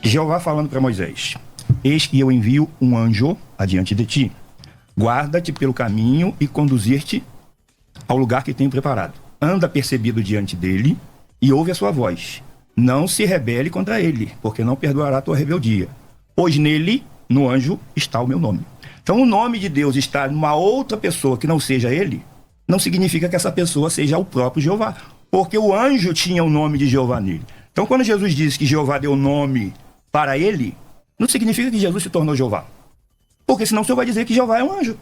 Jeová falando para Moisés: eis que eu envio um anjo adiante de ti. Guarda-te pelo caminho e conduzir-te ao lugar que tenho preparado. Anda percebido diante dele e ouve a sua voz. Não se rebele contra ele, porque não perdoará a tua rebeldia. Pois nele, no anjo, está o meu nome. Então o nome de Deus estar numa outra pessoa que não seja ele, não significa que essa pessoa seja o próprio Jeová. Porque o anjo tinha o nome de Jeová nele. Então quando Jesus disse que Jeová deu nome para ele, não significa que Jesus se tornou Jeová. Porque senão o senhor vai dizer que Jeová é um anjo.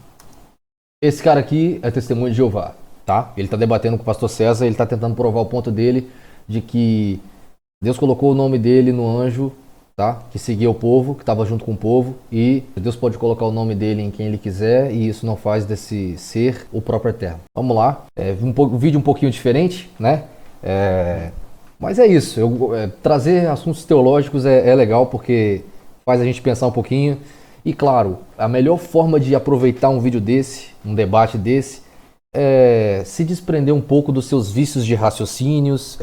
Esse cara aqui é testemunho de Jeová, tá? Ele está debatendo com o pastor César, ele está tentando provar o ponto dele de que Deus colocou o nome dele no anjo, tá? Que seguia o povo, que estava junto com o povo, e Deus pode colocar o nome dele em quem ele quiser, e isso não faz desse ser o próprio eterno. Vamos lá, um vídeo um pouquinho diferente, né? Mas é isso, trazer assuntos teológicos é legal porque faz a gente pensar um pouquinho. E claro, a melhor forma de aproveitar um vídeo desse, um debate desse, é se desprender um pouco dos seus vícios de raciocínios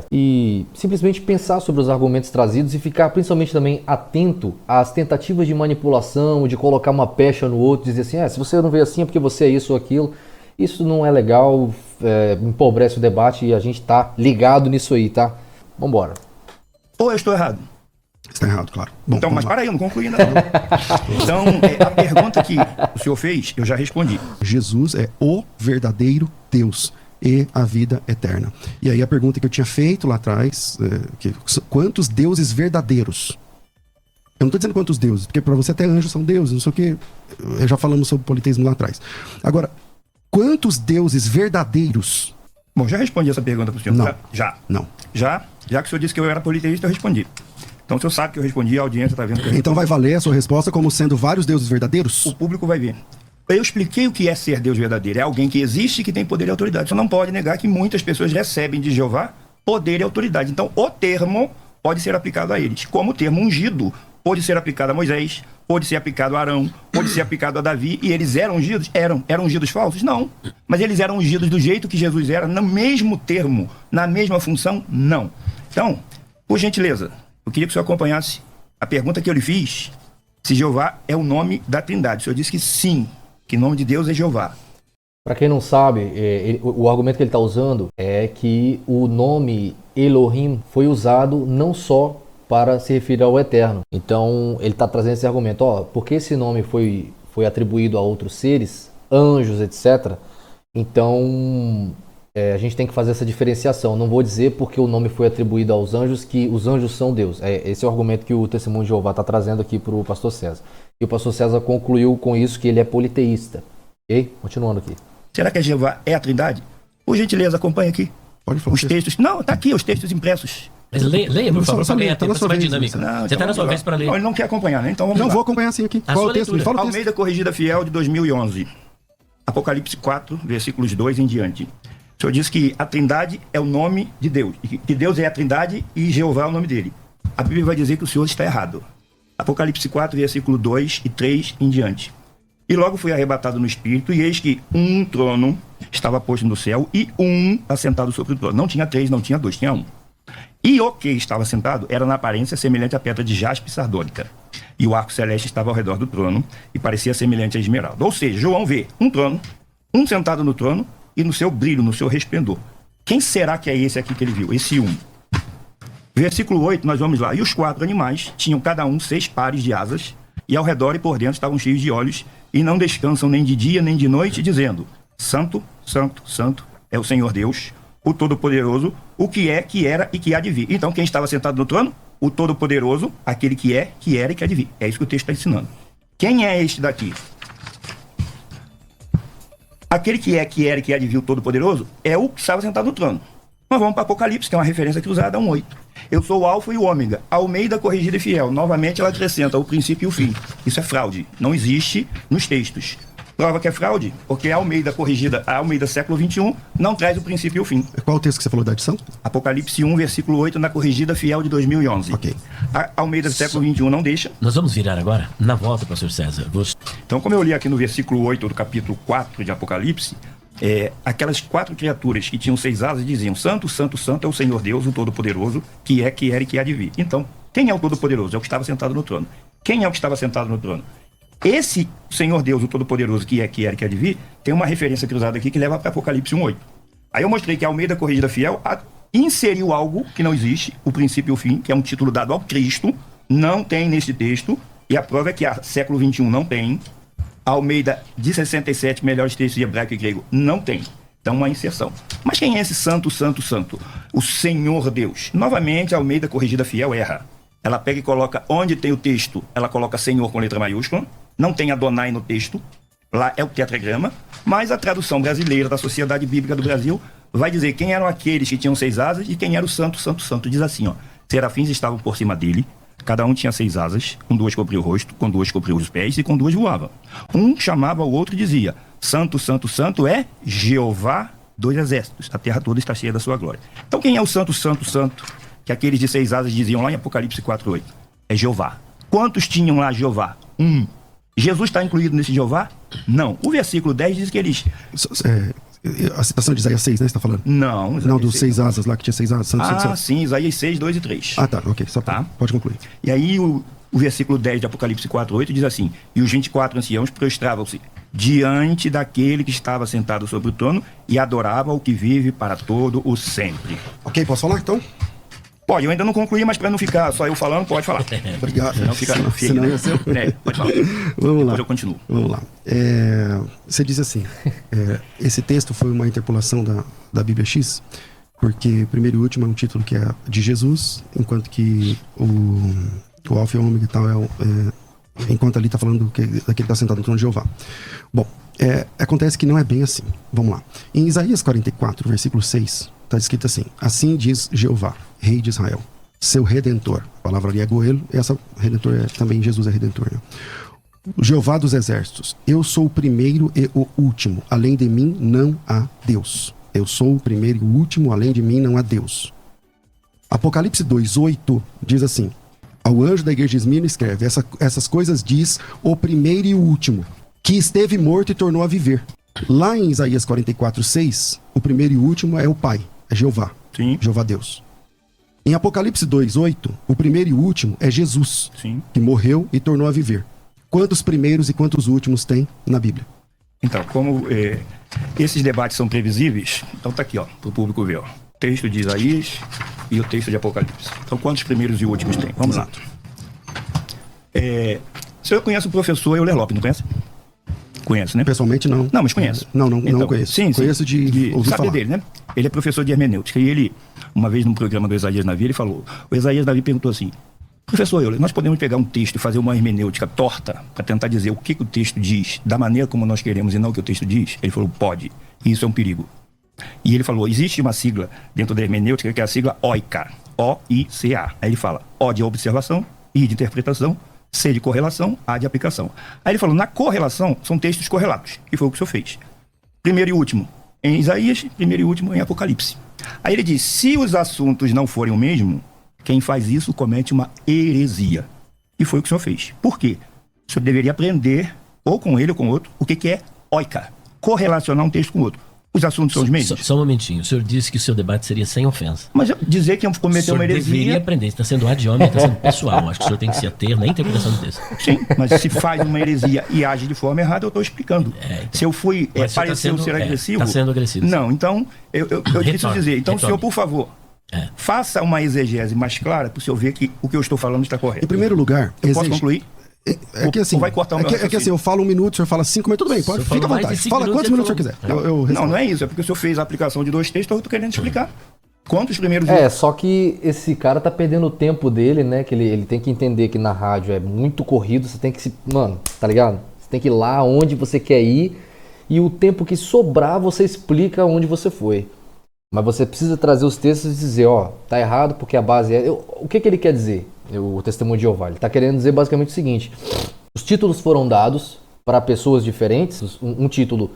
e simplesmente pensar sobre os argumentos trazidos e ficar principalmente também atento às tentativas de manipulação, de colocar uma pecha no outro, dizer assim, se você não vê assim é porque você é isso ou aquilo. Isso não é legal, empobrece o debate e a gente tá ligado nisso aí, tá? Vambora. Ou eu estou errado? Está errado, claro. Bom, então, mas para aí, eu não concluí ainda não. Então, a pergunta que o senhor fez, eu já respondi. Jesus é o verdadeiro Deus e a vida eterna. E aí a pergunta que eu tinha feito lá atrás, quantos deuses verdadeiros? Eu não estou dizendo quantos deuses, porque para você até anjos são deuses, não sei o que. Já falamos sobre politeísmo lá atrás. Agora, quantos deuses verdadeiros? Bom, já respondi essa pergunta para o senhor. Não. Já. Não. Já que o senhor disse que eu era politeísta, eu respondi. Então o senhor sabe que eu respondi, a audiência está vendo que eu respondi. Então vai valer a sua resposta como sendo vários deuses verdadeiros? O público vai ver. Eu expliquei o que é ser Deus verdadeiro. É alguém que existe e que tem poder e autoridade. Você não pode negar que muitas pessoas recebem de Jeová poder e autoridade. Então o termo pode ser aplicado a eles. Como o termo ungido pode ser aplicado a Moisés, pode ser aplicado a Arão, pode ser aplicado a Davi. E eles eram ungidos? Eram. Eram ungidos falsos? Não. Mas eles eram ungidos do jeito que Jesus era, no mesmo termo, na mesma função? Não. Então, por gentileza, eu queria que o senhor acompanhasse a pergunta que eu lhe fiz, se Jeová é o nome da Trindade. O senhor disse que sim, que o nome de Deus é Jeová. Para quem não sabe, o argumento que ele está usando é que o nome Elohim foi usado não só para se referir ao Eterno. Então ele está trazendo esse argumento, porque esse nome foi atribuído a outros seres, anjos, etc. Então a gente tem que fazer essa diferenciação. Não vou dizer porque o nome foi atribuído aos anjos que os anjos são Deus. Esse é o argumento que o Testemunho de Jeová está trazendo aqui para o pastor César. E o pastor César concluiu com isso que ele é politeísta. Ok? Continuando aqui. Será que Jeová é a Trindade? Por gentileza, acompanha aqui. Pode falar. Os textos. Não, está aqui os textos impressos. Mas leia, por favor, para ganhar tempo, para ser mais dinâmico. Você está na sua vez para ler. Não, ele não quer acompanhar, né? Então vamos lá. Não, vou acompanhar sim aqui. Qual é o texto? Me fala o texto. Almeida Corrigida Fiel de 2011. Apocalipse 4, versículos 2 em diante. O senhor diz que a Trindade é o nome de Deus. Que Deus é a Trindade e Jeová é o nome dele. A Bíblia vai dizer que o senhor está errado. Apocalipse 4, versículo 2 e 3 em diante. E logo fui arrebatado no Espírito, e eis que um trono estava posto no céu, e um assentado sobre o trono. Não tinha 3, não tinha 2, tinha 1. E o que estava sentado era na aparência semelhante à pedra de jaspe sardônica. E o arco celeste estava ao redor do trono, e parecia semelhante a esmeralda. Ou seja, João vê um trono, um sentado no trono, e no seu brilho, no seu resplendor. Quem será que é esse aqui que ele viu? Esse um. Versículo 8, nós vamos lá. E os 4 animais tinham cada um 6 pares de asas, e ao redor e por dentro estavam cheios de olhos, e não descansam nem de dia nem de noite, dizendo: Santo, Santo, Santo é o Senhor Deus, o Todo-Poderoso, o que é, que era e que há de vir. Então quem estava sentado no trono? O Todo-Poderoso, aquele que é, que era e que há de vir. É isso que o texto está ensinando. Quem é este daqui? Aquele que é, que era e que há de vir, o Todo-Poderoso, é o que estava sentado no trono. Nós vamos para Apocalipse, que é uma referência aqui usada, 1:8. Eu sou o Alfa e o Ômega, Almeida Corrigida e Fiel. Novamente ela acrescenta o princípio e o fim. Isso é fraude, não existe nos textos. Prova que é fraude, porque a Almeida Corrigida, a Almeida século XXI, não traz o princípio e o fim. Qual o texto que você falou da edição? Apocalipse 1, versículo 8, na Corrigida Fiel de 2011. Ok. A Almeida século XXI não deixa. Nós vamos virar agora, na volta, pastor César. Então, como eu li aqui no versículo 8 do capítulo 4 de Apocalipse, aquelas 4 criaturas que tinham 6 asas diziam: Santo, Santo, Santo é o Senhor Deus, o Todo-Poderoso, que é, que era e que há de vir. Então, Quem é o Todo-Poderoso? É o que estava sentado no trono. Quem é o que estava sentado no trono? Esse Senhor Deus, o Todo-Poderoso, que é, que era, que há de vir, tem uma referência cruzada aqui que leva para Apocalipse 1:8. Aí eu mostrei que a Almeida Corrigida Fiel inseriu algo que não existe, o princípio e o fim, que é um título dado ao Cristo, não tem nesse texto, e a prova é que a século XXI não tem. A Almeida de 67, melhores textos de hebraico e grego, não tem. Então, uma inserção. Mas quem é esse santo, santo, santo? O Senhor Deus. Novamente, a Almeida Corrigida Fiel erra. Ela pega e coloca, onde tem o texto, ela coloca Senhor com letra maiúscula, não tem Adonai no texto, lá é o tetragrama, mas a tradução brasileira da Sociedade Bíblica do Brasil vai dizer quem eram aqueles que tinham 6 asas e quem era o santo, santo, santo. Diz assim, ó, serafins estavam por cima dele, cada um tinha 6 asas, com 2 cobriu o rosto, com 2 cobriu os pés e com 2 voava. Um chamava o outro e dizia, santo, santo, santo é Jeová dos exércitos, a terra toda está cheia da sua glória. Então quem é o santo, santo, santo, que aqueles de 6 asas diziam lá em Apocalipse 4:8? É Jeová. Quantos tinham lá Jeová? 1. Jesus está incluído nesse Jeová? Não. O versículo 10 diz que eles... A citação de Isaías 6, né? Você está falando? Não. Não, dos 6 asas lá, que tinha 6 asas. Sim, Isaías 6, 2 e 3. Ah, tá, ok. Só tá. Pode concluir. E aí o versículo 10 de Apocalipse 4:8 diz assim, e os 24 anciãos prostravam-se diante daquele que estava sentado sobre o trono e adoravam o que vive para todo o sempre. Ok, posso falar então? Pode, eu ainda não concluí, mas para não ficar só eu falando, pode falar. Obrigado. Senão fica feio, senão né? ia ser... Pode falar. Vamos lá. Depois eu continuo. Vamos lá. Você diz assim, esse texto foi uma interpolação da Bíblia X, porque primeiro e último é um título que é de Jesus, enquanto que o Alfa e o Ômega e tal enquanto ali está falando daquele que está sentado no trono de Jeová. Bom, acontece que não é bem assim. Vamos lá. Em Isaías 44, versículo 6, está escrito assim, assim diz Jeová, Rei de Israel, seu Redentor. A palavra ali é Goelo, e essa Redentor também Jesus é Redentor, né? O Jeová dos exércitos, eu sou o primeiro e o último, além de mim não há Deus. Eu sou o primeiro e o último, além de mim não há Deus. Apocalipse 2:8 diz assim, ao anjo da igreja de Esmirna escreve, essas coisas diz o primeiro e o último, que esteve morto e tornou a viver. Lá em Isaías 44:6, o primeiro e o último é o Pai, é Jeová, Sim. Jeová Deus. Em Apocalipse 2:8, o primeiro e o último é Jesus, Sim. que morreu e tornou a viver. Quantos primeiros e quantos últimos tem na Bíblia? Então, como esses debates são previsíveis, então tá aqui, ó, para o público ver, ó. O texto de Isaías e o texto de Apocalipse. Então, quantos primeiros e últimos tem? Vamos lá. O senhor conhece o professor Euler Lopes, não conhece? Conhece, né? Pessoalmente, não. Não, mas conhece. Não Então, conheço. Sim, conheço de ouvir saber falar. dele, né? Ele é professor de hermenêutica. E ele, uma vez num programa do Isaías Navi, ele falou... O Isaías Navi perguntou assim... Professor Euler, nós podemos pegar um texto e fazer uma hermenêutica torta para tentar dizer o que o texto diz da maneira como nós queremos e não o que o texto diz? Ele falou, pode. E isso é um perigo. E ele falou, existe uma sigla dentro da hermenêutica que é a sigla OICA. O-I-C-A. Aí ele fala, O de observação, I de interpretação, C de correlação, A de aplicação. Aí ele falou, na correlação são textos correlatos, que foi o que o senhor fez. Primeiro e último em Isaías, primeiro e último em Apocalipse. Aí ele diz, se os assuntos não forem o mesmo, quem faz isso comete uma heresia. E foi o que o senhor fez. Por quê? O senhor deveria aprender, ou com ele ou com outro, o que é OICA. Correlacionar um texto com o outro. Os assuntos são os mesmos? Só um momentinho. O senhor disse que o seu debate seria sem ofensa. Mas dizer que iam cometer uma heresia... deveria aprender. Está sendo ad hominem, está sendo pessoal. Acho que o senhor tem que se ater na interpretação do texto. Sim, mas se faz uma heresia e age de forma errada, eu estou explicando. Então. Se eu fui, pareceu ser agressivo... Está sendo agressivo. Não, então, eu preciso dizer. Então, senhor, por favor, faça uma exegese mais clara para o senhor ver que o que eu estou falando está correto. Em primeiro lugar... Eu posso concluir? É que assim, ou vai cortar o meu é que assim, eu falo 1 minuto, o senhor fala 5, mas tudo bem, pode, fica à vontade. Fala quantos minutos o senhor quiser. Não é isso, é porque o senhor fez a aplicação de 2 textos, eu estou querendo explicar. Quantos primeiros... Só que esse cara tá perdendo o tempo dele, né? Que ele tem que entender que na rádio é muito corrido, você tem que se... Mano, tá ligado? Você tem que ir lá onde você quer ir e o tempo que sobrar você explica onde você foi. Mas você precisa trazer os textos e dizer, ó, tá errado porque a base é... O que ele quer dizer? O testemunho de Jeová. Ele está querendo dizer basicamente o seguinte: os títulos foram dados para pessoas diferentes. Um título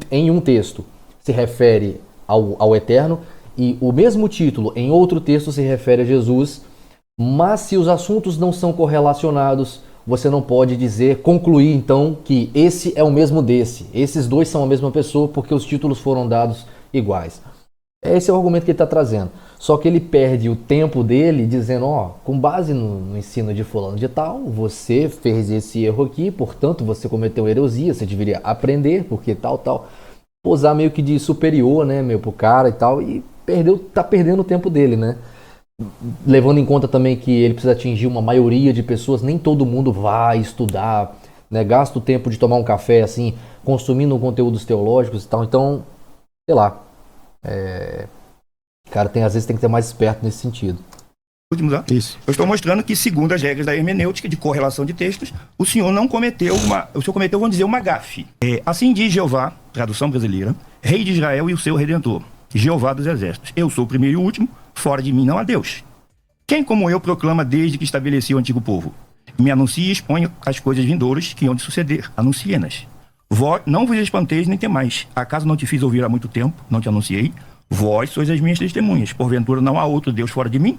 em um texto se refere ao Eterno e o mesmo título em outro texto se refere a Jesus. Mas se os assuntos não são correlacionados, você não pode concluir então que esse é o mesmo desse. Esses dois são a mesma pessoa porque os títulos foram dados iguais. Esse é o argumento que ele está trazendo. Só que ele perde o tempo dele dizendo, ó, com base no ensino de fulano de tal, você fez esse erro aqui, portanto você cometeu heresia, você deveria aprender, porque tal. Usar meio que de superior, né, pro cara e tal, e tá perdendo o tempo dele, né? Levando em conta também que ele precisa atingir uma maioria de pessoas, nem todo mundo vai estudar, né? Gasta o tempo de tomar um café, assim, consumindo conteúdos teológicos e tal. Então, sei lá. Cara, às vezes tem que ser mais esperto nesse sentido. Isso. Eu estou mostrando que, segundo as regras da hermenêutica de correlação de textos, o senhor cometeu, vamos dizer, uma gafe. Assim diz Jeová, tradução brasileira, Rei de Israel e o seu Redentor, Jeová dos Exércitos. Eu sou o primeiro e o último, fora de mim não há Deus. Quem como eu proclama desde que estabeleci o antigo povo? Me anuncia e expõe as coisas vindouras que hão de suceder. Anunciem-nas. Não vos espanteis nem temais. Acaso não te fiz ouvir há muito tempo? Não te anunciei? Vós sois as minhas testemunhas. Porventura não há outro Deus fora de mim?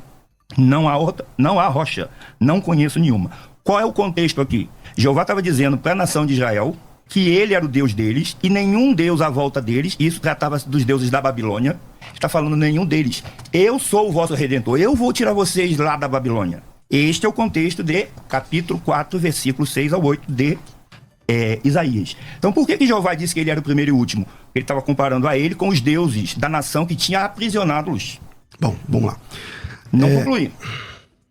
Não há rocha. Não conheço nenhuma. Qual é o contexto aqui? Jeová estava dizendo para a nação de Israel que ele era o Deus deles e nenhum Deus à volta deles. Isso tratava-se dos deuses da Babilônia. Está falando nenhum deles. Eu sou o vosso Redentor. Eu vou tirar vocês lá da Babilônia. Este é o contexto de capítulo 4, versículo 6 ao 8 de Isaías. Então por que Jeová disse que ele era o primeiro e o último? Ele estava comparando a ele com os deuses da nação que tinha aprisionado-los. Bom, vamos lá. Não concluí.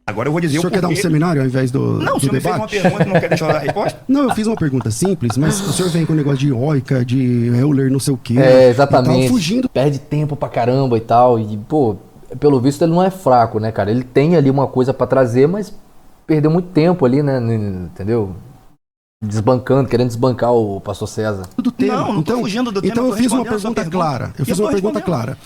Agora eu vou dizer o senhor quer dar um seminário ao invés do Não, o senhor debate? me fez uma pergunta e não quer deixar eu dar a resposta? Não, eu fiz uma pergunta simples, mas o senhor vem com o negócio de Oica, de Euler, não sei o quê. Exatamente. E tal, fugindo. Perde tempo pra caramba e tal. E, pô, pelo visto ele não é fraco, né, cara? Ele tem ali uma coisa pra trazer, mas perdeu muito tempo ali, né? Entendeu? Querendo desbancar o pastor César. Do tema. Não tô fugindo do tema. Então eu fiz uma pergunta clara.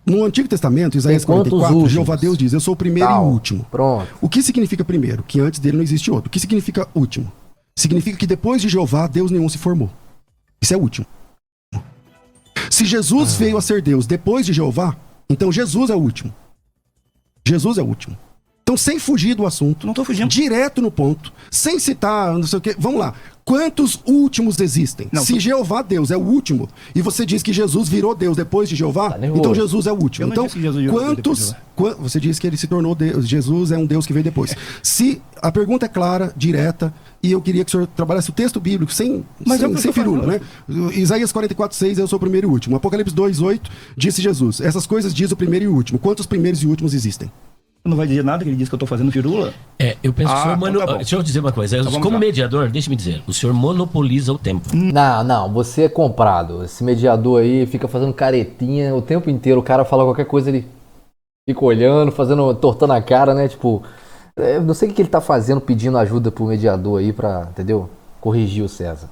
No Antigo Testamento, Isaías 44, Jeová Deus diz, eu sou o primeiro e o último. Pronto. O que significa primeiro? Que antes dele não existe outro. O que significa último? Significa que depois de Jeová, Deus nenhum se formou. Isso é último. Se Jesus veio a ser Deus depois de Jeová, então Jesus é o último. Jesus é o último. Então, sem fugir do assunto, não tô fugindo. Direto no ponto, sem citar, não sei o quê. Vamos lá. Quantos últimos existem? Se Jeová Deus é o último, e você diz que Jesus virou Deus depois de Jeová, então Jesus é o último. Então, quantos... Você diz que ele se tornou Deus. Jesus é um Deus que veio depois. Se a pergunta é clara, direta, e eu queria que o senhor trabalhasse o texto bíblico sem firula, né? Isaías 44:6, eu sou o primeiro e o último. Apocalipse 2:8, disse Jesus. Essas coisas diz o primeiro e o último. Quantos primeiros e últimos existem? Não vai dizer nada que ele disse que eu estou fazendo firula? Eu penso que o senhor... Então tá deixa eu dizer uma coisa. Como mediador, deixa-me dizer, o senhor monopoliza o tempo. Não, você é comprado. Esse mediador aí fica fazendo caretinha o tempo inteiro. O cara fala qualquer coisa, ele fica olhando, tortando a cara, né? Tipo, eu não sei o que ele tá fazendo, pedindo ajuda pro mediador aí pra, entendeu? Corrigir o César.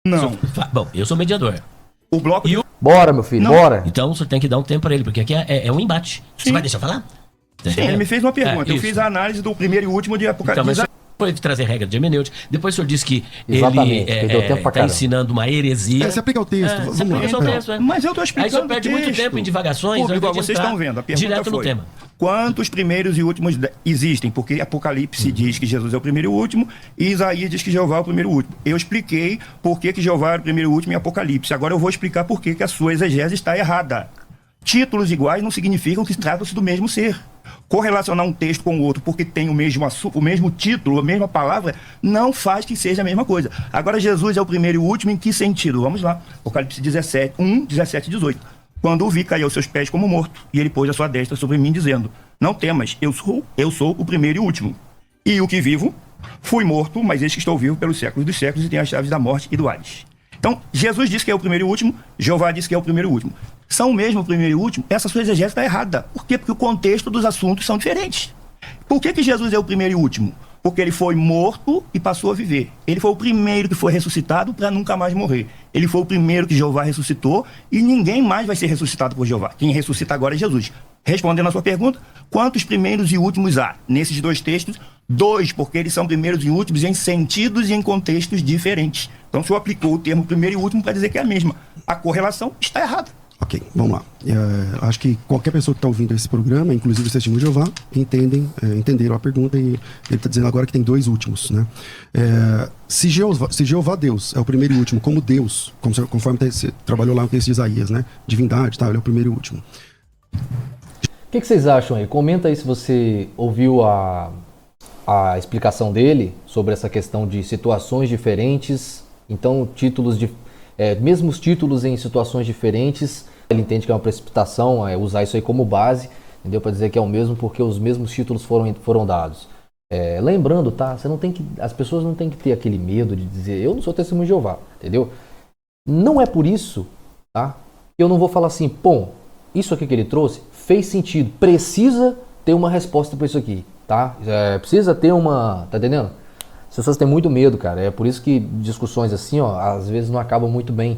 Não. Bom, eu sou mediador. O bloco... Bora, meu filho, bora. Então o senhor tem que dar um tempo pra ele, porque aqui é um embate. Sim. Você vai deixar eu falar? Sim, ele me fez uma pergunta. Eu fiz a análise do primeiro e último de Apocalipse. Então, mas foi trazer regra de hermenêutica. Depois o senhor disse que exatamente, ele está ensinando uma heresia. Você aplica o texto. Vamos lá. Mas eu estou explicando. Aí o senhor perde muito tempo em divagações. Igual vocês estão vendo. A pergunta direto foi, no tema. Quantos primeiros e últimos existem? Porque Apocalipse diz que Jesus é o primeiro e o último, e Isaías diz que Jeová é o primeiro e o último. Eu expliquei por que Jeová era o primeiro e o último em Apocalipse. Agora eu vou explicar por que a sua exegese está errada. Títulos iguais não significam que tratam-se do mesmo ser. Correlacionar um texto com o outro porque tem o mesmo título, a mesma palavra, não faz que seja a mesma coisa. Agora, Jesus é o primeiro e o último em que sentido? Vamos lá. Apocalipse 17 e 18. Quando o vi, caiu aos seus pés como morto, e ele pôs a sua destra sobre mim, dizendo, não temas, eu sou o primeiro e o último. E o que vivo, fui morto, mas eis que estou vivo pelos séculos dos séculos e tenho as chaves da morte e do Hades. Então, Jesus disse que é o primeiro e o último, Jeová disse que é o primeiro e o último. São o mesmo o primeiro e o último? Essa sua exegese está errada. Por quê? Porque o contexto dos assuntos são diferentes. Por que Jesus é o primeiro e o último? Porque ele foi morto e passou a viver. Ele foi o primeiro que foi ressuscitado para nunca mais morrer. Ele foi o primeiro que Jeová ressuscitou e ninguém mais vai ser ressuscitado por Jeová. Quem ressuscita agora é Jesus. Respondendo a sua pergunta, quantos primeiros e últimos há? Nesses dois textos, 2, porque eles são primeiros e últimos em sentidos e em contextos diferentes. Então, o senhor aplicou o termo primeiro e último para dizer que é a mesma. A correlação está errada. Ok, vamos lá. Acho que qualquer pessoa que está ouvindo esse programa, inclusive os Testemunhos de Jeová, entenderam a pergunta e ele está dizendo agora que tem 2 últimos, né? Se Jeová Deus é o primeiro e último, como Deus, conforme você trabalhou lá no texto de Isaías, né? Divindade, tá? Ele é o primeiro e último. O que vocês acham aí? Comenta aí se você ouviu a explicação dele sobre essa questão de situações diferentes. Então, mesmos títulos em situações diferentes. Ele entende que é uma precipitação, usar isso aí como base, entendeu? Para dizer que é o mesmo porque os mesmos títulos foram dados. Lembrando, tá? As pessoas não têm que ter aquele medo de dizer eu não sou testemunho de Jeová, entendeu? Não é por isso, tá? Eu não vou falar assim, pô, isso aqui que ele trouxe fez sentido, precisa ter uma resposta para isso aqui, tá? Precisa ter uma, tá entendendo? As pessoas têm muito medo, cara. É por isso que discussões assim, ó, às vezes não acabam muito bem.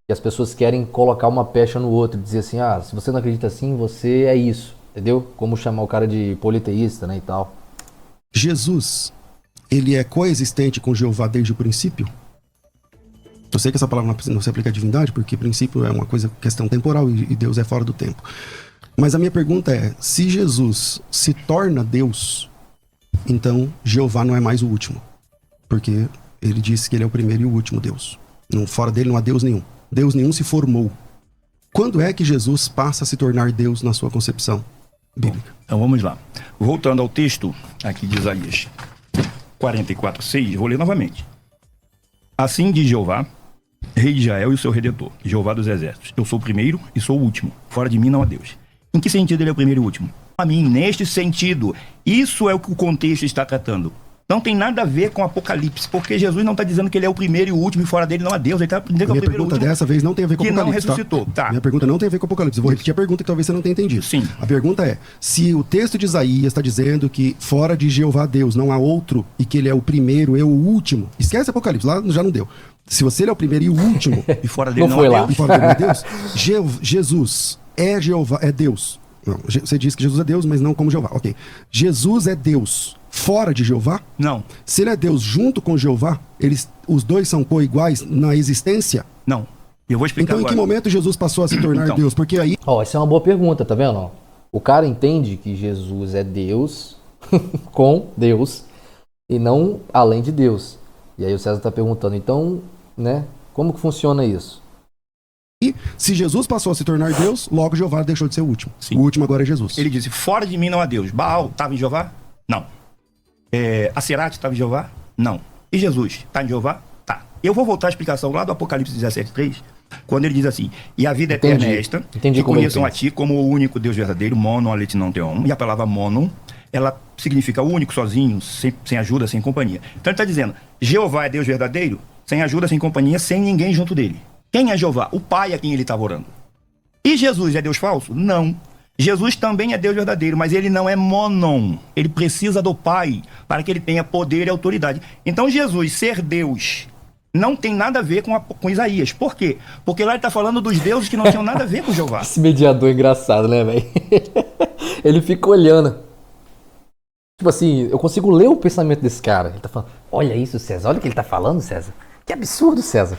E as pessoas querem colocar uma pecha no outro, dizer assim, se você não acredita assim, você é isso, entendeu? Como chamar o cara de politeísta, né, e tal. Jesus, ele é coexistente com Jeová desde o princípio? Eu sei que essa palavra não se aplica à divindade, porque princípio é uma questão temporal e Deus é fora do tempo. Mas a minha pergunta é, se Jesus se torna Deus, então Jeová não é mais o último. Porque ele disse que ele é o primeiro e o último Deus. Fora dele não há Deus nenhum. Deus nenhum se formou. Quando é que Jesus passa a se tornar Deus na sua concepção bíblica? Então vamos lá. Voltando ao texto aqui de Isaías 44:6, vou ler novamente. Assim diz Jeová, Rei de Israel e o seu Redentor, Jeová dos Exércitos. Eu sou o primeiro e sou o último. Fora de mim não há Deus. Em que sentido ele é o primeiro e o último? A mim, neste sentido. Isso é o que o contexto está tratando. Não tem nada a ver com Apocalipse, porque Jesus não está dizendo que ele é o primeiro e o último e fora dele não há Deus. Ele está dizendo que é o Minha primeiro e o pergunta último dessa vez não tem a ver com que não Apocalipse, ressuscitou. tá? Tá. Minha pergunta não tem a ver com Apocalipse. Eu vou repetir a pergunta que talvez você não tenha entendido. Sim. A pergunta é, se o texto de Isaías está dizendo que fora de Jeová Deus não há outro e que ele é o primeiro e o último, esquece Apocalipse, lá já não deu. Se você ele é o primeiro e o último, E fora dele Não não, foi há lá. Deus. e fora dele é Deus, Jesus é Jeová, é Deus. Não, você diz que Jesus é Deus, mas não como Jeová. Ok. Jesus é Deus fora de Jeová? Não, Se ele é Deus junto com Jeová, os dois são coiguais na existência? não. Eu vou explicar Então, em agora. que momento Jesus passou a se tornar Então. Deus? Porque aí Essa é uma boa pergunta, tá vendo? Ó? O cara entende que Jesus é Deus com Deus e não além de Deus. E aí o César tá perguntando, então, né, como que funciona isso? se Jesus passou a se tornar Deus, logo Jeová deixou de ser o último. Sim. O último agora é Jesus. Ele disse, fora de mim não há Deus. Baal estava em Jeová? Não. Acerate estava em Jeová? Não. E Jesus está em Jeová? Tá. Eu vou voltar à explicação lá do Apocalipse 17:3, quando ele diz assim, e a vida eterna é esta, Entendi que como ele conheçam a pensa. ti como o único Deus verdadeiro, mono aletinão teon. E a palavra mono, ela significa único, sozinho, sem ajuda, sem companhia. Então ele está dizendo, Jeová é Deus verdadeiro, sem ajuda, sem companhia, sem ninguém junto dele. Quem é Jeová? O Pai a quem ele estava orando. E Jesus é Deus falso? Não. Jesus também é Deus verdadeiro, mas ele não é monon. Ele precisa do Pai para que ele tenha poder e autoridade. Então Jesus ser Deus não tem nada a ver com Isaías. Por quê? Porque lá ele está falando dos deuses que não tinham nada a ver com Jeová. Esse mediador é engraçado, né, velho? Ele fica olhando. Tipo assim, eu consigo ler o pensamento desse cara. Ele tá falando, olha isso, César, olha o que ele tá falando, César. Que absurdo, César.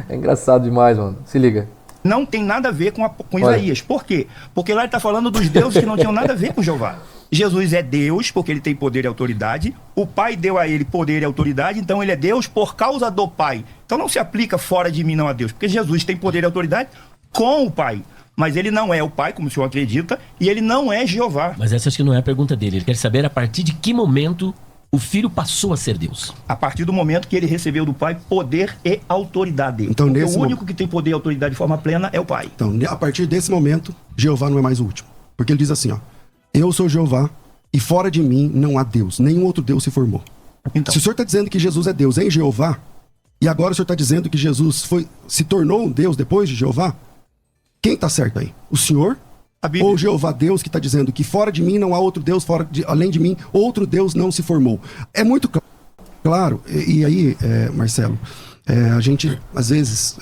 É engraçado demais, mano. Se liga. Não tem nada a ver com Isaías. Por quê? Porque lá ele está falando dos deuses que não tinham nada a ver com Jeová. Jesus é Deus, porque ele tem poder e autoridade. O Pai deu a ele poder e autoridade, então ele é Deus por causa do Pai. Então não se aplica fora de mim não a Deus, porque Jesus tem poder e autoridade com o Pai. Mas ele não é o Pai, como o senhor acredita, e ele não é Jeová. Mas essa acho que não é a pergunta dele. Ele quer saber a partir de que momento o filho passou a ser Deus. A partir do momento que ele recebeu do Pai poder e autoridade. Então, porque nesse o único que tem poder e autoridade de forma plena é o Pai. Então, a partir desse momento, Jeová não é mais o último. Porque ele diz assim, ó, eu sou Jeová e fora de mim não há Deus, nenhum outro Deus se formou. Então, Se o senhor está dizendo que Jesus é Deus em Jeová, e agora o senhor está dizendo que Jesus se tornou um Deus depois de Jeová, quem está certo aí? O senhor a Bíblia... ou Jeová Deus que está dizendo que fora de mim não há outro Deus, além de mim, outro Deus não se formou? É muito claro. E aí, Marcelo, a gente, às vezes...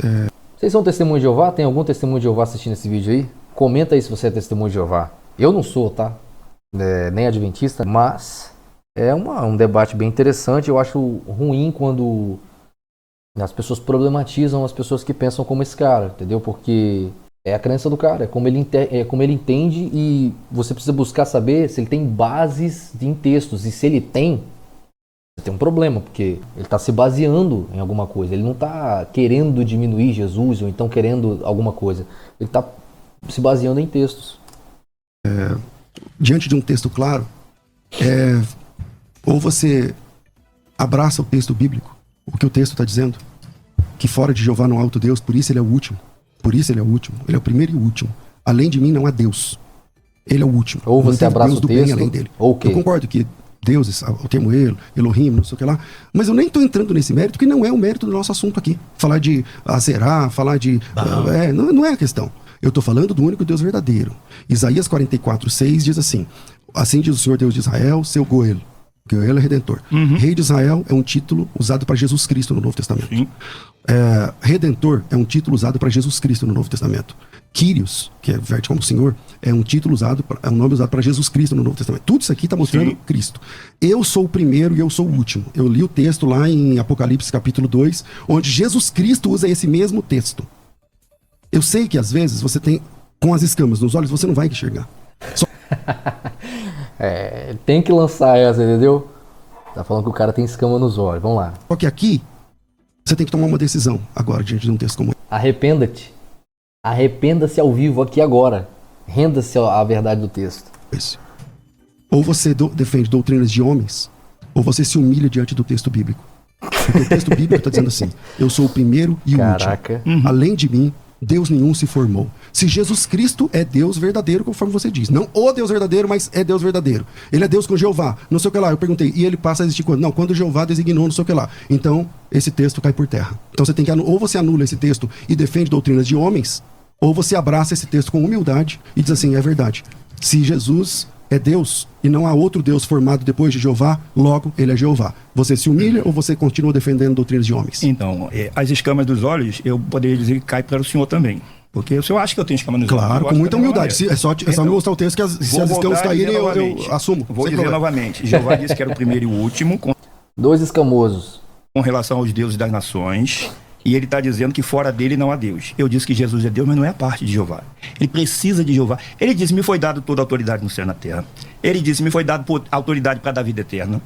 Vocês são testemunho de Jeová? Tem algum testemunho de Jeová assistindo esse vídeo aí? Comenta aí se você é testemunho de Jeová. Eu não sou, tá? Nem adventista, mas é um debate bem interessante. Eu acho ruim quando as pessoas problematizam as pessoas que pensam como esse cara, entendeu? Porque é a crença do cara, é como ele entende, e você precisa buscar saber se ele tem bases em textos. E se ele tem, você tem um problema, porque ele está se baseando em alguma coisa. Ele não está querendo diminuir Jesus ou então querendo alguma coisa. Ele está se baseando em textos. Diante de um texto claro, ou você abraça o texto bíblico, o que o texto está dizendo, que fora de Jeová não há outro Deus, por isso ele é o último. Por isso ele é o último. Ele é o primeiro e o último. Além de mim não há Deus. Ele é o último. Ou Não você tem abraça Deus o do bem texto, além dele. ou o quê? Eu concordo que deuses, o termo Elohim, não sei o que lá, mas eu nem estou entrando nesse mérito, que não é o mérito do nosso assunto aqui. Falar de Azerá, falar de... não é a questão. Eu estou falando do único Deus verdadeiro. Isaías 44:6 diz assim: assim diz o Senhor Deus de Israel, seu Goel. Goel é Redentor. Rei de Israel é um título usado para Jesus Cristo no Novo Testamento. Sim. Redentor é um título usado para Jesus Cristo no Novo Testamento. Kyrios, que verte como Senhor, é um título usado, é um nome usado para Jesus Cristo no Novo Testamento. Tudo isso aqui está mostrando Sim. Cristo. Eu sou o primeiro e eu sou o último. Eu li o texto lá em Apocalipse capítulo 2, onde Jesus Cristo usa esse mesmo texto. Eu sei que às vezes você tem, com as escamas nos olhos, você não vai enxergar. Tem que lançar essa, entendeu? Tá falando que o cara tem escama nos olhos. Vamos lá. Só que aqui, você tem que tomar uma decisão agora, diante de um texto como Arrependa-te. Arrependa-se ao vivo aqui agora. Renda-se à verdade do texto. esse. Ou você defende doutrinas de homens, ou você se humilha diante do texto bíblico. Porque o texto bíblico está dizendo assim: eu sou o primeiro e o Caraca. último. Além de mim, Deus nenhum se formou. Se Jesus Cristo é Deus verdadeiro, conforme você diz. Não o Deus verdadeiro, mas é Deus verdadeiro. Ele é Deus com Jeová, não sei o que lá. Eu perguntei, e ele passa a existir quando? Não, quando Jeová designou, não sei o que lá. Então, esse texto cai por terra. Então você tem que, ou você anula esse texto e defende doutrinas de homens, ou você abraça esse texto com humildade e diz assim: é verdade. Se Jesus é Deus e não há outro Deus formado depois de Jeová, logo ele é Jeová. Você se humilha ou você continua defendendo doutrinas de homens? Então, as escamas dos olhos, eu poderia dizer que cai para o senhor também. Porque o senhor acha que eu tenho escama nos olhos? Claro, Eu com acho muita da mesma humildade. maneira. É só me mostrar o texto que se as escamas caírem, eu assumo. Vou sem dizer problema. novamente. Jeová disse que era o primeiro e o último Dois escamosos. com relação aos deuses das nações. E ele está dizendo que fora dele não há Deus. Eu disse que Jesus é Deus, mas não é a parte de Jeová. Ele precisa de Jeová. Ele disse: me foi dado toda a autoridade no céu e na terra. Ele disse: me foi dado autoridade para dar vida eterna.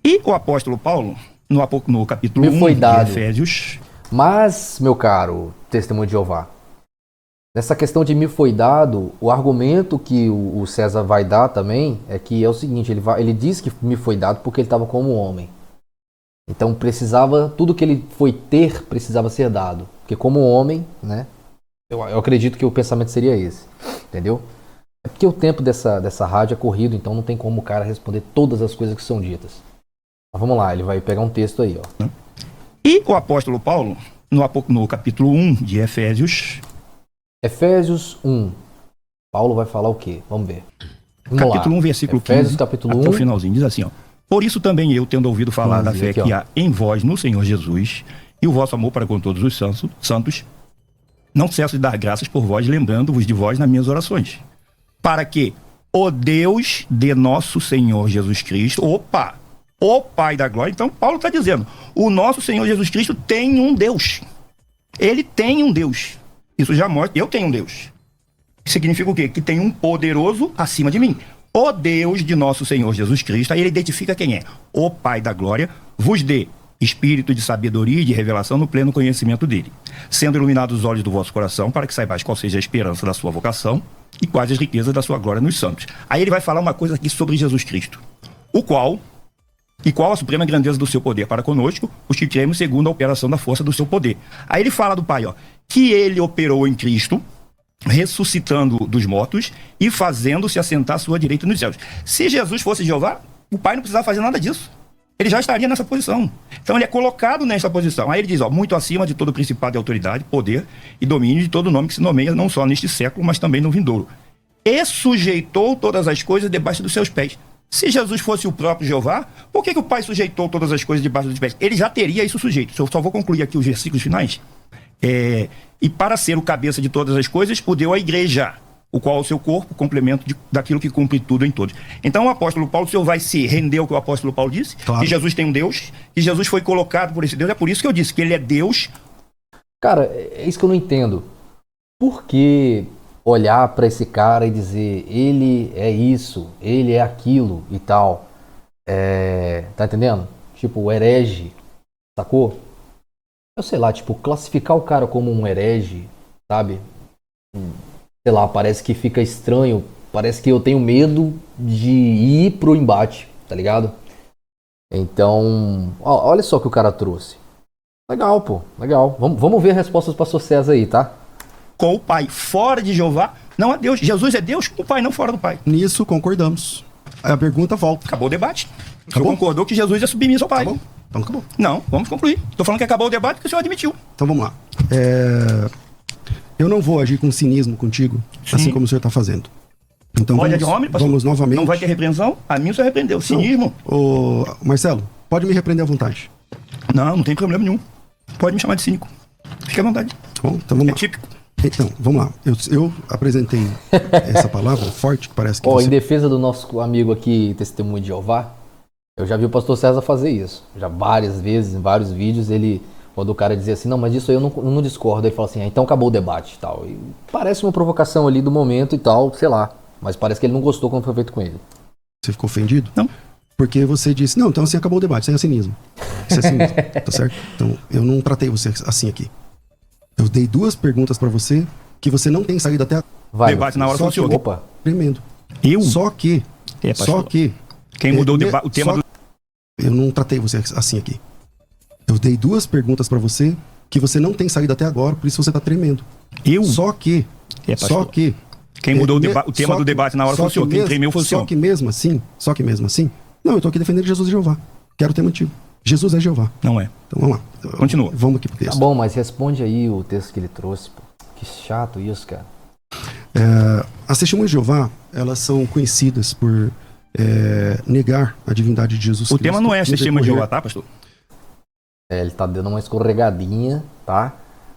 E o apóstolo Paulo, no capítulo Me 1 foi de dado. Efésios... Mas, meu caro testemunho de Jeová, nessa questão de me foi dado, o argumento que o César vai dar também é que é o seguinte: ele diz que me foi dado porque ele estava como homem. Então tudo que ele foi ter precisava ser dado. Porque como homem, né? Eu acredito que o pensamento seria esse. Entendeu? É porque o tempo dessa rádio é corrido, então não tem como o cara responder todas as coisas que são ditas. Mas vamos lá, ele vai pegar um texto aí, ó. E o apóstolo Paulo, no capítulo 1 de Efésios... Efésios 1. Paulo vai falar o quê? Vamos ver. Vamos capítulo lá. 1, versículo Efésios, 15, capítulo até 1. o finalzinho, diz assim, ó: por isso também eu, tendo ouvido falar da fé aqui, que ó. há em vós no Senhor Jesus, e o vosso amor para com todos os santos, não cesso de dar graças por vós, lembrando-vos de vós nas minhas orações, para que o Deus de nosso Senhor Jesus Cristo, o Pai da glória... Então Paulo está dizendo: o nosso Senhor Jesus Cristo tem um Deus. Ele tem um Deus. Isso já mostra: eu tenho um Deus. Significa o quê? Que tem um poderoso acima de mim. O Deus de nosso Senhor Jesus Cristo. Aí ele identifica quem é: o Pai da glória, vos dê espírito de sabedoria e de revelação no pleno conhecimento dele, sendo iluminados os olhos do vosso coração, para que saibais qual seja a esperança da sua vocação e quais as riquezas da sua glória nos santos. Aí ele vai falar uma coisa aqui sobre Jesus Cristo, qual a suprema grandeza do seu poder para conosco, os que cremos segundo a operação da força do seu poder. Aí ele fala do Pai, ó, que ele operou em Cristo, ressuscitando dos mortos e fazendo-se assentar à sua direita nos céus. Se Jesus fosse Jeová, o Pai não precisava fazer nada disso. Ele já estaria nessa posição. Então ele é colocado nessa posição. Aí ele diz, ó, muito acima de todo principado e autoridade, poder e domínio de todo nome que se nomeia, não só neste século, mas também no vindouro. E sujeitou todas as coisas debaixo dos seus pés. Se Jesus fosse o próprio Jeová, por que o Pai sujeitou todas as coisas debaixo dos pés? Ele já teria isso sujeito. Eu só vou concluir aqui os versículos finais. E para ser o cabeça de todas as coisas, o deu à igreja, o qual é o seu corpo, complemento daquilo que cumpre tudo em todos. Então o apóstolo Paulo, o senhor vai se render ao que o apóstolo Paulo disse? Claro. Que Jesus tem um Deus, que Jesus foi colocado por esse Deus. É por isso que eu disse que ele é Deus. Cara, é isso que eu não entendo. Por que olhar pra esse cara e dizer ele é isso, ele é aquilo e tal? Tá entendendo? Tipo, herege, sacou? Eu sei lá, tipo, classificar o cara como um herege, sabe? sei lá, parece que fica estranho, parece que eu tenho medo de ir pro embate, tá ligado? Então, olha só o que o cara trouxe. Legal, pô, legal. Vamos ver a resposta do pastor César aí, tá? Com o Pai fora de Jeová, não há Deus. Jesus é Deus com o Pai, não fora do Pai. Nisso concordamos. Aí a pergunta volta. Acabou o debate. O senhor Acabou? concordou que Jesus é submisso ao Pai. Acabou? Então acabou. Não, vamos concluir. Estou falando que acabou o debate que o senhor admitiu. Então vamos lá. Eu não vou agir com cinismo contigo, assim como o senhor está fazendo. Então Olha de homem, pastor. vamos novamente. Não vai ter repreensão? A mim o senhor repreendeu. Cinismo? Ô, Marcelo, pode me repreender à vontade. Não tem problema nenhum. Pode me chamar de cínico. Fique à vontade. Tá bom? Então vamos É lá. típico. Então, vamos lá. Eu apresentei essa palavra forte, que parece que Ó, você... em defesa do nosso amigo aqui, Testemunho de Jeová, eu já vi o pastor César fazer isso. Já várias vezes, em vários vídeos, ele, quando o cara dizia assim, não, mas isso aí eu não discordo, ele fala assim, então acabou o debate e tal. E parece uma provocação ali do momento e tal, sei lá. Mas parece que ele não gostou quando foi feito com ele. Você ficou ofendido? Não. Porque você disse, não, então assim acabou o debate, isso é cinismo. Isso é cinismo, tá certo? Então, eu não tratei você assim aqui. Eu dei 2 perguntas pra você que você não tem saído até Vai, Debate na hora Só foi o senhor. Opa, tremendo. Eu? Só que, É, pastor. só que... Quem mudou me- o tema só- do... Eu não tratei você assim aqui. Eu dei 2 perguntas pra você que você não tem saído até agora, por isso você tá tremendo. Eu? Só que... É, pastor. só que... Quem mudou me- o tema só do que- debate na hora só foi o senhor. que Quem mesmo- tremeu foi o senhor. Só que mesmo assim... Não, eu tô aqui defendendo Jesus e Jeová. Quero ter mantido. Jesus é Jeová. Não é. Então vamos lá. Continua. Vamos aqui pro tá texto. bom, mas responde aí o texto que ele trouxe, pô. Que chato isso, cara. As testemunhas de Jeová, elas são conhecidas por negar a divindade de Jesus O Cristo. tema não é no sistema de decorrer- Jeová, tá, pastor? Ele tá dando uma escorregadinha, tá?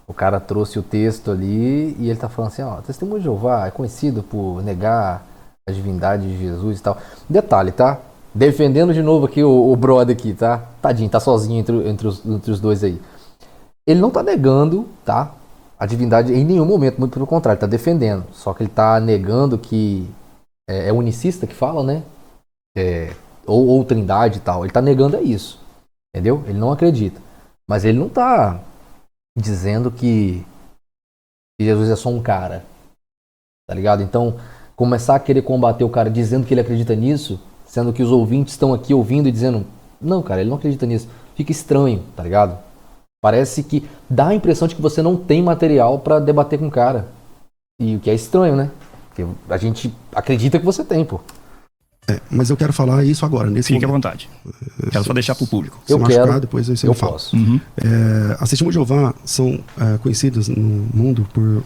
O cara trouxe o texto ali e ele tá falando assim, ó, Testemunho de Jeová é conhecido por negar a divindade de Jesus e tal. Detalhe, tá? Defendendo de novo aqui o brother aqui, tá? Tadinho, tá sozinho entre os dois aí. Ele não tá negando, tá? A divindade em nenhum momento, muito pelo contrário, tá defendendo. Só que ele tá negando que é unicista que fala, né? Ou trindade e tal. Ele tá negando isso. Entendeu? Ele não acredita. Mas ele não tá dizendo que Jesus é só um cara. Tá ligado? Então, começar a querer combater o cara dizendo que ele acredita nisso, sendo que os ouvintes estão aqui ouvindo e dizendo, não, cara, ele não acredita nisso. Fica estranho, tá ligado? Parece que dá a impressão de que você não tem material pra debater com o cara. E o que é estranho, né? Porque a gente acredita que você tem, pô. Mas eu quero falar isso agora, nesse Fique à momento. vontade. Quero só deixar pro público. Se Eu machucar, quero, depois aí você eu me fala. posso. Uhum. As testemunhas de Jeová são conhecidas no mundo por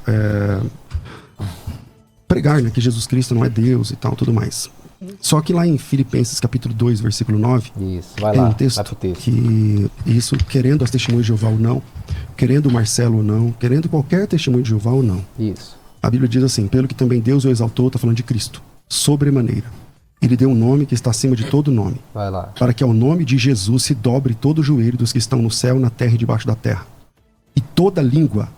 pregar, né, que Jesus Cristo não é Deus e tal, tudo mais. Só que lá em Filipenses capítulo 2, versículo 9, Isso, vai é lá, um texto vai pro texto. que isso, querendo as testemunhas de Jeová ou não, querendo o Marcelo ou não, querendo qualquer testemunho de Jeová ou não, Isso. a Bíblia diz assim, pelo que também Deus o exaltou, está falando de Cristo, sobremaneira. Ele deu um nome que está acima de todo nome, Vai lá. para que ao nome de Jesus se dobre todo o joelho dos que estão no céu, na terra e debaixo da terra. E toda língua,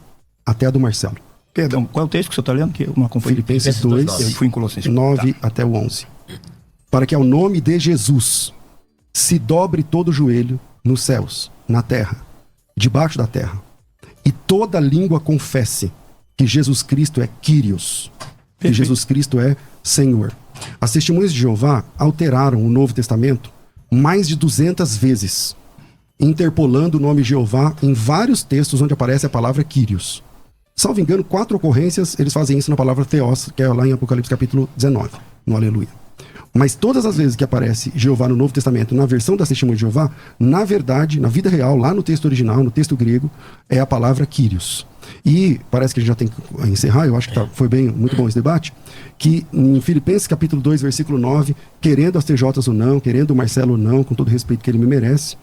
até a do Marcelo. Perdão, qual é o texto que o senhor está lendo? Que eu não acompanhei. Filipenses Filipenses 2, 2, Eu fui em Colossenses. 9 até o 11. Para que ao nome de Jesus se dobre todo o joelho nos céus, na terra, debaixo da terra. E toda língua confesse que Jesus Cristo é Kyrios, que Perfeito. Jesus Cristo é Senhor. As testemunhas de Jeová alteraram o Novo Testamento mais de 200 vezes, interpolando o nome Jeová em vários textos onde aparece a palavra Kyrios. Salvo engano, 4 ocorrências eles fazem isso na palavra Theos, que é lá em Apocalipse capítulo 19, no Aleluia. Mas todas as vezes que aparece Jeová no Novo Testamento, na versão das testemunhas de Jeová, na verdade, na vida real, lá no texto original, no texto grego, é a palavra Kyrios. E parece que a gente já tem que encerrar, eu acho que foi muito bom esse debate, que em Filipenses capítulo 2, versículo 9, querendo as TJs ou não, querendo o Marcelo ou não, com todo o respeito que ele me merece,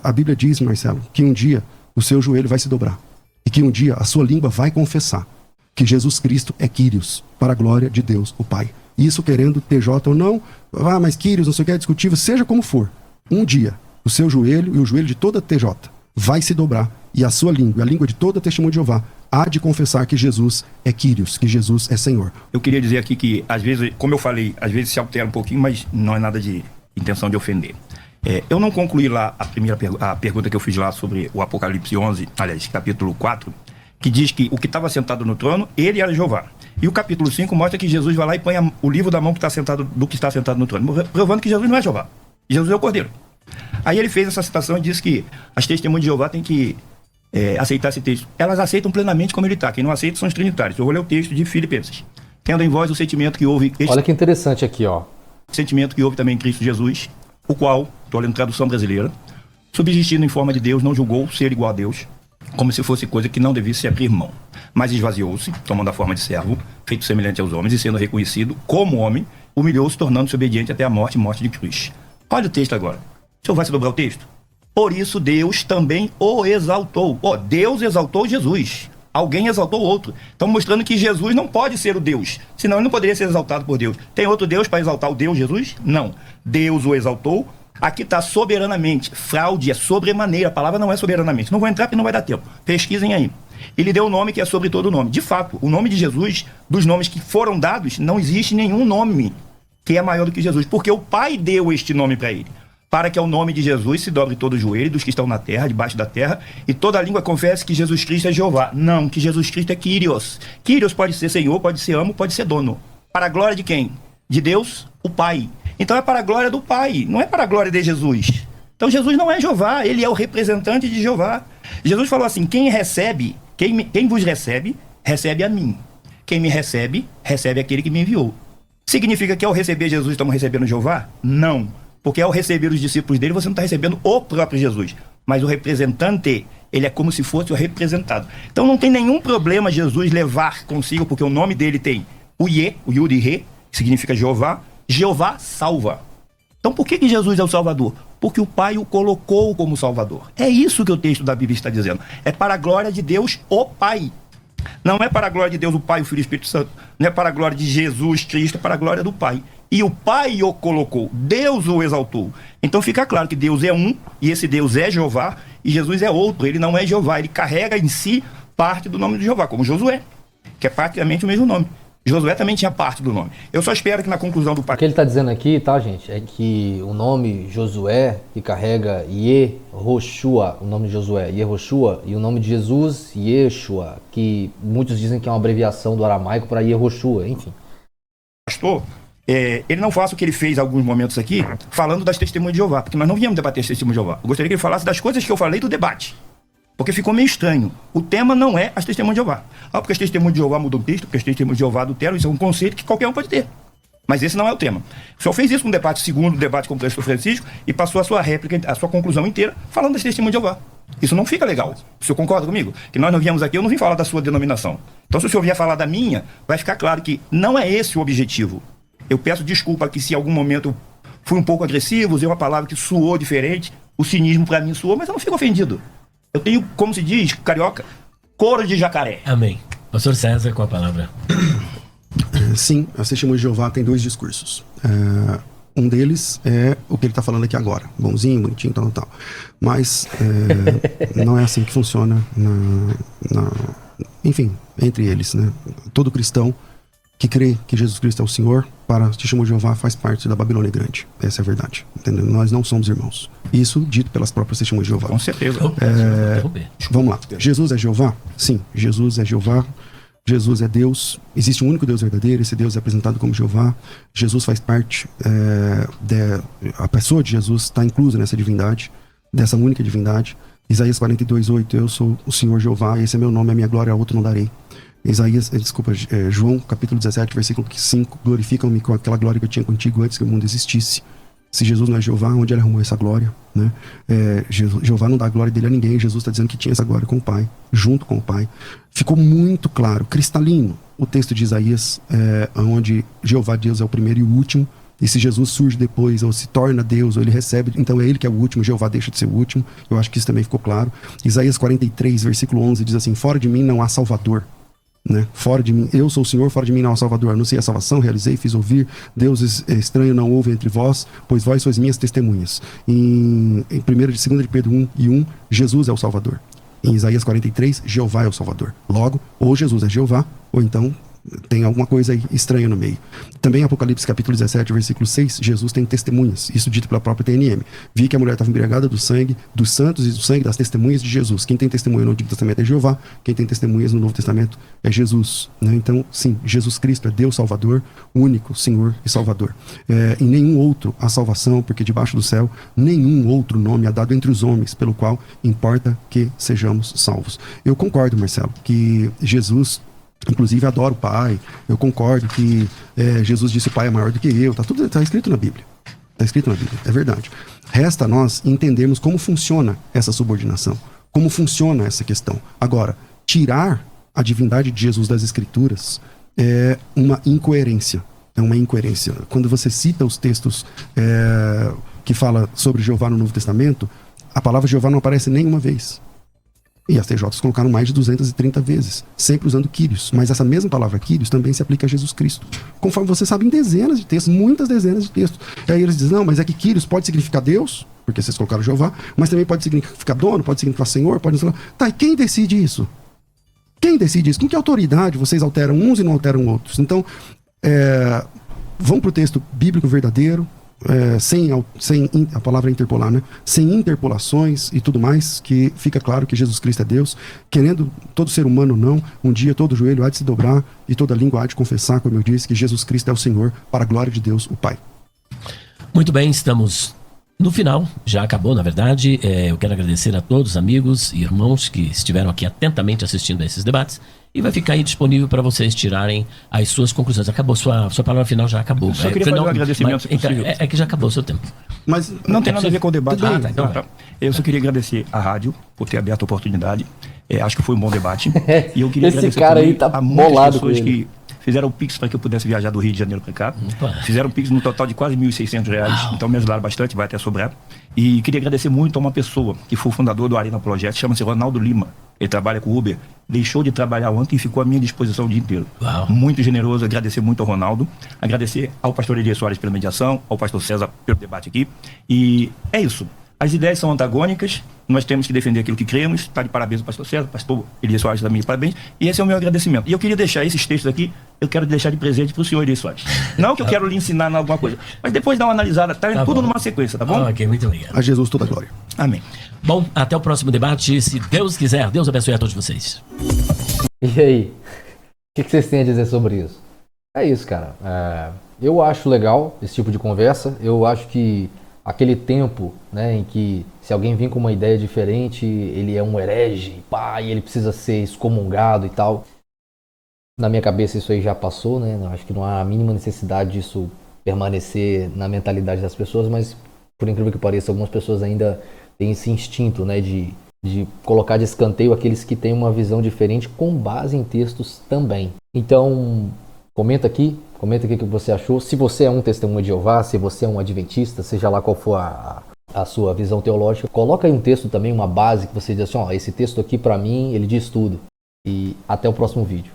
a Bíblia diz, Marcelo, que um dia o seu joelho vai se dobrar. E que um dia a sua língua vai confessar que Jesus Cristo é Kyrios, para a glória de Deus, o Pai. Isso querendo TJ ou não, mas Kyrios, não sei o que, é discutível, seja como for. Um dia, o seu joelho e o joelho de toda TJ vai se dobrar e a sua língua, a língua de toda testemunha de Jeová, há de confessar que Jesus é Kyrios, que Jesus é Senhor. Eu queria dizer aqui que, às vezes, como eu falei, às vezes se altera um pouquinho, mas não é nada de intenção de ofender. Eu não concluí lá a pergunta que eu fiz lá sobre o Apocalipse 11, aliás, capítulo 4, que diz que o que estava sentado no trono, ele era Jeová. E o capítulo 5 mostra que Jesus vai lá e põe o livro da mão do que está sentado no trono, provando que Jesus não é Jeová. Jesus é o Cordeiro. Aí ele fez essa citação e disse que as testemunhas de Jeová têm que aceitar esse texto. Elas aceitam plenamente como ele está. Quem não aceita são os trinitários. Eu vou ler o texto de Filipenses. Tendo em vós o sentimento que houve... Olha que interessante aqui, ó. Sentimento que houve também em Cristo Jesus, o qual, estou lendo tradução brasileira, subsistindo em forma de Deus, não julgou ser igual a Deus, como se fosse coisa que não devisse abrir mão. Mas esvaziou-se, tomando a forma de servo, feito semelhante aos homens, e sendo reconhecido como homem, humilhou-se, tornando-se obediente até a morte de cruz. Olha o texto agora. O senhor vai se dobrar o texto? Por isso Deus também o exaltou. Deus exaltou Jesus. Alguém exaltou o outro. Estão mostrando que Jesus não pode ser o Deus, senão ele não poderia ser exaltado por Deus. Tem outro Deus para exaltar o Deus Jesus? Não. Deus o exaltou. Aqui está soberanamente. Fraude é sobremaneira. A palavra não é soberanamente. Não vou entrar porque não vai dar tempo. Pesquisem aí. Ele deu o nome que é sobre todo nome. De fato, o nome de Jesus, dos nomes que foram dados, não existe nenhum nome que é maior do que Jesus, porque o Pai deu este nome para ele, para que ao nome de Jesus se dobre todo o joelho dos que estão na terra, debaixo da terra, e toda língua confesse que Jesus Cristo é Jeová. Não, que Jesus Cristo é Kyrios. Kyrios pode ser Senhor, pode ser amo, pode ser dono. Para a glória de quem? De Deus, o Pai. Então é para a glória do Pai, não é para a glória de Jesus. Então Jesus não é Jeová, ele é o representante de Jeová. Jesus falou assim: quem vos recebe, recebe a mim. Quem me recebe, recebe aquele que me enviou. Significa que ao receber Jesus estamos recebendo Jeová? Não. Porque ao receber os discípulos dele, você não está recebendo o próprio Jesus. Mas o representante, ele é como se fosse o representado. Então não tem nenhum problema Jesus levar consigo, porque o nome dele tem o Yud e Re, que significa Jeová. Jeová salva. Então por que Jesus é o Salvador? Porque o Pai o colocou como Salvador. É isso que o texto da Bíblia está dizendo. É para a glória de Deus, o Pai. Não é para a glória de Deus, o Pai, o Filho e o Espírito Santo. Não é para a glória de Jesus Cristo, é para a glória do Pai. E o Pai o colocou, Deus o exaltou. Então fica claro que Deus é um, e esse Deus é Jeová, e Jesus é outro. Ele não é Jeová, ele carrega em si parte do nome de Jeová, como Josué, que é praticamente o mesmo nome. Josué também tinha parte do nome. Eu só espero que na conclusão do... O que ele está dizendo aqui, tá, gente, é que o nome Josué, que carrega Yehoshua, o nome de Josué, Yehoshua, e o nome de Jesus, Yeshua, que muitos dizem que é uma abreviação do aramaico para Yehoshua, enfim. Pastor, ele não faça o que ele fez em alguns momentos aqui, falando das testemunhas de Jeová, porque nós não viemos debater as testemunhas de Jeová. Eu gostaria que ele falasse das coisas que eu falei do debate. Porque ficou meio estranho. O tema não é as testemunhas de Jeová. Porque as testemunhas de Jeová mudam o texto, porque as testemunhas de Jeová adulteram, isso é um conceito que qualquer um pode ter. Mas esse não é o tema. O senhor fez isso no debate segundo, debate com o pastor Francisco, e passou a sua réplica, a sua conclusão inteira, falando das testemunhas de Jeová. Isso não fica legal. O senhor concorda comigo? Que nós não viemos aqui, eu não vim falar da sua denominação. Então se o senhor vier falar da minha, vai ficar claro que não é esse o objetivo. Eu peço desculpa que se em algum momento eu fui um pouco agressivo, usei uma palavra que soou diferente, o cinismo para mim soou, mas eu não fico ofendido. Eu tenho, como se diz, carioca, couro de jacaré. Amém. Pastor César, com a palavra. Sim, as testemunhas de Jeová têm dois discursos. Um deles é o que ele está falando aqui agora. Bonzinho, bonitinho, tal. Mas não é assim que funciona, enfim, entre eles, né? Todo cristão que crê que Jesus Cristo é o Senhor, para as testemunhas de Jeová faz parte da Babilônia Grande. Essa é a verdade. Entendeu? Nós não somos irmãos. Isso dito pelas próprias testemunhas de Jeová. Com certeza. Vamos lá. Jesus é Jeová? Sim, Jesus é Jeová. Jesus é Deus. Existe um único Deus verdadeiro. Esse Deus é apresentado como Jeová. Jesus faz parte, a pessoa de Jesus está inclusa nessa divindade, dessa única divindade. Isaías 42:8, eu sou o Senhor Jeová, esse é meu nome, a minha glória a outro não darei. João capítulo 17, versículo 5, glorificam-me com aquela glória que eu tinha contigo antes que o mundo existisse. Se Jesus não é Jeová, onde ele arrumou essa glória? Né? Jeová não dá a glória dele a ninguém. Jesus está dizendo que tinha essa glória com o Pai, junto com o Pai. Ficou muito claro, cristalino, o texto de Isaías, onde Jeová Deus é o primeiro e o último. E se Jesus surge depois, ou se torna Deus, ou ele recebe, então é ele que é o último, Jeová deixa de ser o último. Eu acho que isso também ficou claro. Isaías 43, versículo 11, diz assim: fora de mim não há Salvador. Né? Fora de mim, eu sou o Senhor, fora de mim não há Salvador. Anunciei a salvação, realizei, fiz ouvir. Deus estranho não houve entre vós, pois vós sois minhas testemunhas. Em 2 de Pedro 1:1, Jesus é o Salvador. Em Isaías 43, Jeová é o Salvador. Logo, ou Jesus é Jeová, ou então Tem alguma coisa aí estranha no meio. Também Apocalipse capítulo 17, versículo 6, Jesus tem testemunhas, isso dito pela própria TNM. Vi que a mulher estava embriagada do sangue dos santos e do sangue das testemunhas de Jesus. Quem tem testemunha no Antigo Testamento é Jeová, quem tem testemunhas no Novo Testamento é Jesus, né? Então, sim, Jesus Cristo é Deus Salvador, único Senhor e Salvador. Em nenhum outro há salvação, porque debaixo do céu nenhum outro nome é dado entre os homens, pelo qual importa que sejamos salvos. Eu concordo, Marcelo, que Jesus, inclusive, adora o Pai. Eu concordo que Jesus disse: o Pai é maior do que eu. Tá escrito na Bíblia. Está escrito na Bíblia, é verdade. Resta a nós entendermos como funciona essa subordinação, como funciona essa questão. Agora, tirar a divindade de Jesus das Escrituras é uma incoerência. É uma incoerência. Quando você cita os textos que fala sobre Jeová no Novo Testamento, a palavra Jeová não aparece nenhuma vez. E as TJs colocaram mais de 230 vezes, sempre usando Kyrios. Mas essa mesma palavra Kyrios também se aplica a Jesus Cristo. Conforme você sabe, em dezenas de textos, muitas dezenas de textos. E aí eles dizem: não, mas é que Kyrios pode significar Deus, porque vocês colocaram Jeová, mas também pode significar dono, pode significar Senhor, pode significar... Tá, e quem decide isso? Quem decide isso? Com que autoridade vocês alteram uns e não alteram outros? Então, vão para o texto bíblico verdadeiro, sem a palavra interpolar, né? Sem interpolações e tudo mais, que fica claro que Jesus Cristo é Deus, querendo todo ser humano não, um dia todo joelho há de se dobrar e toda língua há de confessar, como eu disse, que Jesus Cristo é o Senhor, para a glória de Deus, o Pai. Muito bem, estamos no final, já acabou, na verdade. Eu quero agradecer a todos os amigos e irmãos que estiveram aqui atentamente assistindo a esses debates. E vai ficar aí disponível para vocês tirarem as suas conclusões. Acabou, sua palavra final já acabou. Eu só queria fazer um agradecimento, se possível. É que já acabou o seu tempo. Mas não tem nada a ver com o debate. Tudo bem, então. Eu só queria agradecer à rádio por ter aberto a oportunidade. Acho que foi um bom debate. E eu queria Esse agradecer cara também aí tá a muitas bolado pessoas com ele. que fizeram o Pix para que eu pudesse viajar do Rio de Janeiro para cá. Opa. Fizeram o Pix no total de quase R$1.600. Então me ajudaram bastante, vai até sobrar. E queria agradecer muito a uma pessoa que foi o fundador do Arena Project, chama-se Ronaldo Lima. Ele trabalha com o Uber. Deixou de trabalhar ontem e ficou à minha disposição o dia inteiro. Uau. Muito generoso, agradecer muito ao Ronaldo. Agradecer ao pastor Elias Soares pela mediação, ao pastor César pelo debate aqui. E é isso. As ideias são antagônicas, nós temos que defender aquilo que cremos. Está de parabéns o pastor César, o pastor Elias Soares também, parabéns. E esse é o meu agradecimento. E eu queria deixar esses textos aqui, eu quero deixar de presente para o senhor Elias Soares. Não que eu quero lhe ensinar em alguma coisa, mas depois dá uma analisada, tá tudo bom. numa sequência, tá bom? Ok, muito obrigado. a Jesus toda a glória. Amém. Bom, até o próximo debate, se Deus quiser. Deus abençoe a todos vocês. E aí? O que vocês têm a dizer sobre isso? É isso, cara. Eu acho legal esse tipo de conversa. Eu acho que aquele tempo, né, em que se alguém vir com uma ideia diferente, ele é um herege, pá, e ele precisa ser excomungado e tal. Na minha cabeça isso aí já passou, né? Eu acho que não há a mínima necessidade disso permanecer na mentalidade das pessoas, mas por incrível que pareça, algumas pessoas ainda têm esse instinto, né, de colocar de escanteio aqueles que têm uma visão diferente com base em textos também. Então, comenta aqui o que você achou. Se você é um testemunho de Jeová, se você é um adventista, seja lá qual for a sua visão teológica, coloca aí um texto também, uma base que você diz assim, ó, esse texto aqui pra mim, ele diz tudo. E até o próximo vídeo.